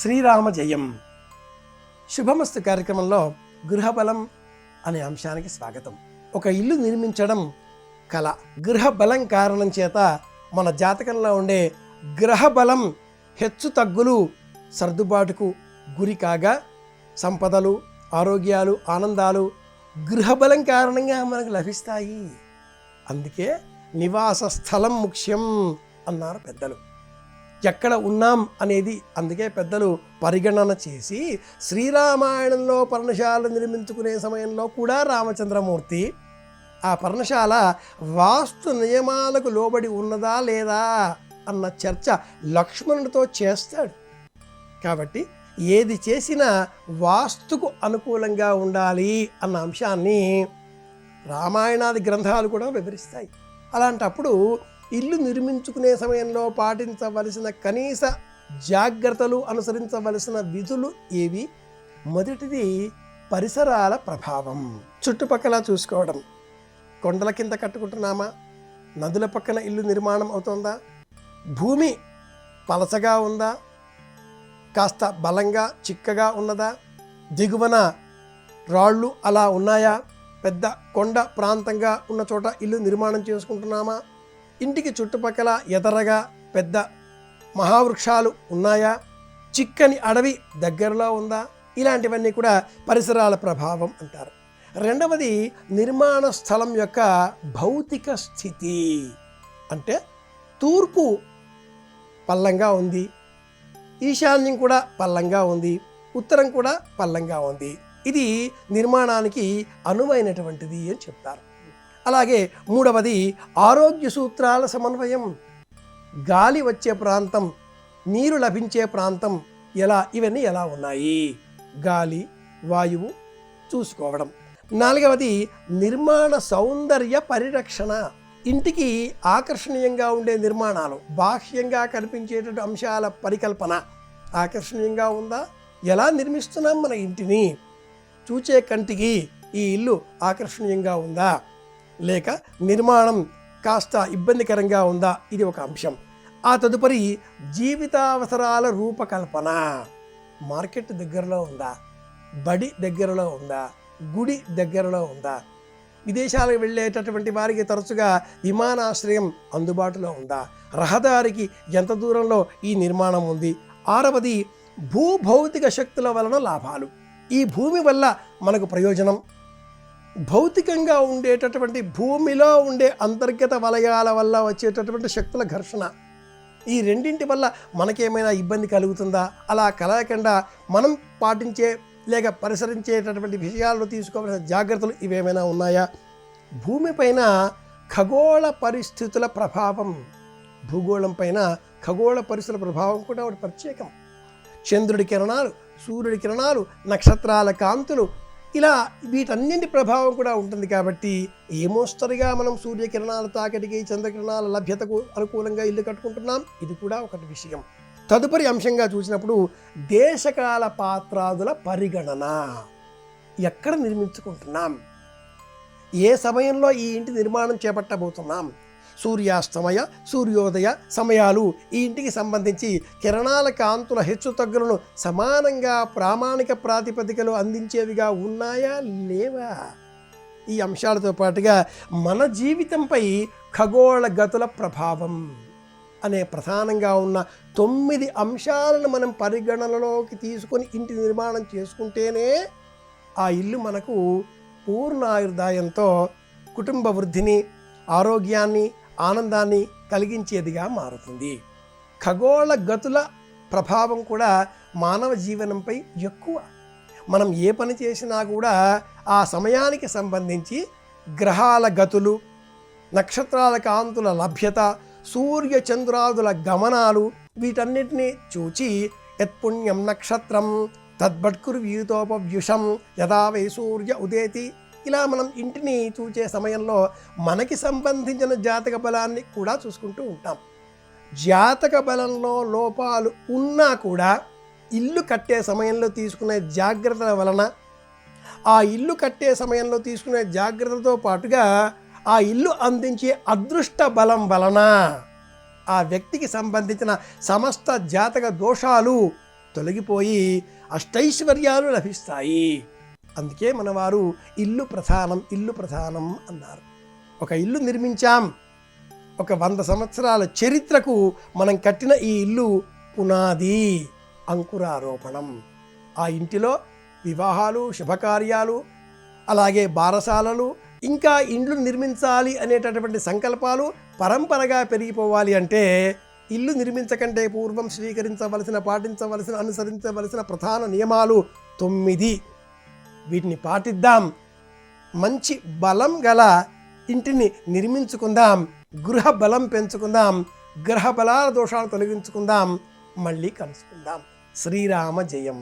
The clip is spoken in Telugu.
శ్రీరామ జయం. శుభమస్తు కార్యక్రమంలో గృహబలం అనే అంశానికి స్వాగతం. ఒక ఇల్లు నిర్మించడం కళ. గృహబలం కారణం చేత మన జాతకంలో ఉండే గ్రహబలం హెచ్చు తగ్గులు సర్దుబాటుకు గురి కాగా సంపదలు, ఆరోగ్యాలు, ఆనందాలు గృహబలం కారణంగా మనకు లభిస్తాయి. అందుకే నివాస స్థలం ముఖ్యం అన్నారు పెద్దలు. ఎక్కడ ఉన్నాం అనేది అందుకే పెద్దలు పరిగణన చేసి శ్రీరామాయణంలో పర్ణశాల నిర్మించుకునే సమయంలో కూడా రామచంద్రమూర్తి ఆ పర్ణశాల వాస్తు నియమాలకు లోబడి ఉన్నదా లేదా అన్న చర్చ లక్ష్మణుడితో చేస్తాడు. కాబట్టి ఏది చేసినా వాస్తుకు అనుకూలంగా ఉండాలి అన్న అంశాన్ని రామాయణాది గ్రంథాలు కూడా వివరిస్తాయి. అలాంటప్పుడు ఇల్లు నిర్మించుకునే సమయంలో పాటించవలసిన కనీస జాగ్రత్తలు, అనుసరించవలసిన విధులు ఏవి? మొదటిది పరిసరాల ప్రభావం. చుట్టుపక్కల చూసుకోవడం. కొండల కింద కట్టుకుంటున్నామా? నదుల పక్కన ఇల్లు నిర్మాణం అవుతుందా? భూమి పలచగా ఉందా? కాస్త బలంగా చిక్కగా ఉన్నదా? దిగువన రాళ్ళు అలా ఉన్నాయా? పెద్ద కొండ ప్రాంతంగా ఉన్న చోట ఇల్లు నిర్మాణం చేసుకుంటున్నామా? ఇంటికి చుట్టుపక్కల ఎదరగా పెద్ద మహావృక్షాలు ఉన్నాయా? చిక్కని అడవి దగ్గరలో ఉందా? ఇలాంటివన్నీ కూడా పరిసరాల ప్రభావం అంటారు. రెండవది నిర్మాణ స్థలం యొక్క భౌతిక స్థితి. అంటే తూర్పు పల్లంగా ఉంది, ఈశాన్యం కూడా పల్లంగా ఉంది, ఉత్తరం కూడా పల్లంగా ఉంది. ఇది నిర్మాణానికి అనువైనటువంటిది అని చెప్తారు. అలాగే మూడవది ఆరోగ్య సూత్రాల సమన్వయం. గాలి వచ్చే ప్రాంతం, నీరు లభించే ప్రాంతం ఇవన్నీ ఎలా ఉన్నాయి? గాలి, వాయువు చూసుకోవడం. నాలుగవది నిర్మాణ సౌందర్య పరిరక్షణ. ఇంటికి ఆకర్షణీయంగా ఉండే నిర్మాణాలు, బాహ్యంగా కనిపించేటటువంటి అంశాల పరికల్పన ఆకర్షణీయంగా ఉందా? ఎలా నిర్మిస్తున్నాం మన ఇంటిని? చూచే కంటికి ఈ ఇల్లు ఆకర్షణీయంగా ఉందా, లేక నిర్మాణం కాస్త ఇబ్బందికరంగా ఉందా? ఇది ఒక అంశం. ఆ తదుపరి జీవితావసరాల రూపకల్పన. మార్కెట్ దగ్గరలో ఉందా? బడి దగ్గరలో ఉందా? గుడి దగ్గరలో ఉందా? విదేశాలకు వెళ్ళేటటువంటి వారికి తరచుగా విమానాశ్రయం అందుబాటులో ఉందా? రహదారికి ఎంత దూరంలో ఈ నిర్మాణం ఉంది? ఆరవది భూభౌతిక శక్తుల వలన లాభాలు. ఈ భూమి వల్ల మనకు ప్రయోజనం, భౌతికంగా ఉండేటటువంటి భూమిలో ఉండే అంతర్గత వలయాల వల్ల వచ్చేటటువంటి శక్తుల ఘర్షణ, ఈ రెండింటి వల్ల మనకేమైనా ఇబ్బంది కలుగుతుందా? అలా కలగకుండా మనం పాటించే లేక పరిసరించేటటువంటి విషయాల్లో తీసుకోవాల్సిన జాగ్రత్తలు ఇవేమైనా ఉన్నాయా? భూమిపైన ఖగోళ పరిస్థితుల ప్రభావం. భూగోళం పైన ఖగోళ పరిస్థితుల ప్రభావం కూడా ఒకటి ప్రత్యేకం. చంద్రుడి కిరణాలు, సూర్యుడి కిరణాలు, నక్షత్రాల కాంతులు, ఇలా వీటన్నింటి ప్రభావం కూడా ఉంటుంది. కాబట్టి ఏమోస్తరుగా మనం సూర్యకిరణాల తాకిడికి, చంద్రకిరణాల లభ్యతకు అనుకూలంగా ఇల్లు కట్టుకుంటున్నాం. ఇది కూడా ఒకటి విషయం. తదుపరి అంశంగా చూసినప్పుడు దేశకాల పాత్రాదుల పరిగణన. ఎక్కడ నిర్మించుకుంటున్నాం? ఏ సమయంలో ఈ ఇంటి నిర్మాణం చేపట్టబోతున్నాం? సూర్యాస్తమయ, సూర్యోదయ సమయాలు ఈ ఇంటికి సంబంధించి కిరణాల కాంతుల హెచ్చు తగ్గులను సమానంగా ప్రామాణిక ప్రాతిపదికలు అందించేవిగా ఉన్నాయా లేవా? ఈ అంశాలతో పాటుగా మన జీవితంపై ఖగోళ గతుల ప్రభావం అనే ప్రధానంగా ఉన్న 9 అంశాలను మనం పరిగణనలోకి తీసుకొని ఇంటి నిర్మాణం చేసుకుంటేనే ఆ ఇల్లు మనకు పూర్ణాయుర్దాయంతో కుటుంబ వృద్ధిని, ఆరోగ్యాన్ని, ఆనందాన్ని కలిగించేదిగా మారుతుంది. ఖగోళ గతుల ప్రభావం కూడా మానవ జీవనంపై ఎక్కువ. మనం ఏ పని చేసినా కూడా ఆ సమయానికి సంబంధించి గ్రహాల గతులు, నక్షత్రాల కాంతుల లభ్యత, సూర్య చంద్రాదుల గమనాలు వీటన్నిటినీ చూచి యత్పుణ్యం నక్షత్రం తద్భట్కుర్వ్యూతోపవ్యుషం యదా వై సూర్య ఉదేతి, ఇలా మనం ఇంటిని చూచే సమయంలో మనకి సంబంధించిన జాతక బలాన్ని కూడా చూసుకుంటూ ఉంటాం. జాతక బలంలో లోపాలు ఉన్నా కూడా ఇల్లు కట్టే సమయంలో తీసుకునే జాగ్రత్తల వలన, ఆ ఇల్లు కట్టే సమయంలో తీసుకునే జాగ్రత్తలతో పాటుగా ఆ ఇల్లు అందించే అదృష్ట బలం వలన ఆ వ్యక్తికి సంబంధించిన సమస్త జాతక దోషాలు తొలగిపోయి అష్టైశ్వర్యాలు లభిస్తాయి. అందుకే మనవారు ఇల్లు ప్రధానం, ఇల్లు ప్రధానం అన్నారు. ఒక ఇల్లు నిర్మించాం, ఒక 100 సంవత్సరాల చరిత్రకు మనం కట్టిన ఈ ఇల్లు పునాది, అంకురారోపణం. ఆ ఇంటిలో వివాహాలు, శుభకార్యాలు, అలాగే బారసాలలు, ఇంకా ఇండ్లు నిర్మించాలి అనేటటువంటి సంకల్పాలు పరంపరగా పెరిగిపోవాలి అంటే ఇల్లు నిర్మించకంటే పూర్వం స్వీకరించవలసిన, పాటించవలసిన, అనుసరించవలసిన ప్రధాన నియమాలు 9. వీటిని పాటిద్దాం. మంచి బలం గల ఇంటిని నిర్మించుకుందాం, గృహ బలం పెంచుకుందాం, గ్రహ బలాల దోషాలు తొలగించుకుందాం. మళ్ళీ కలుసుకుందాం. శ్రీరామ జయం.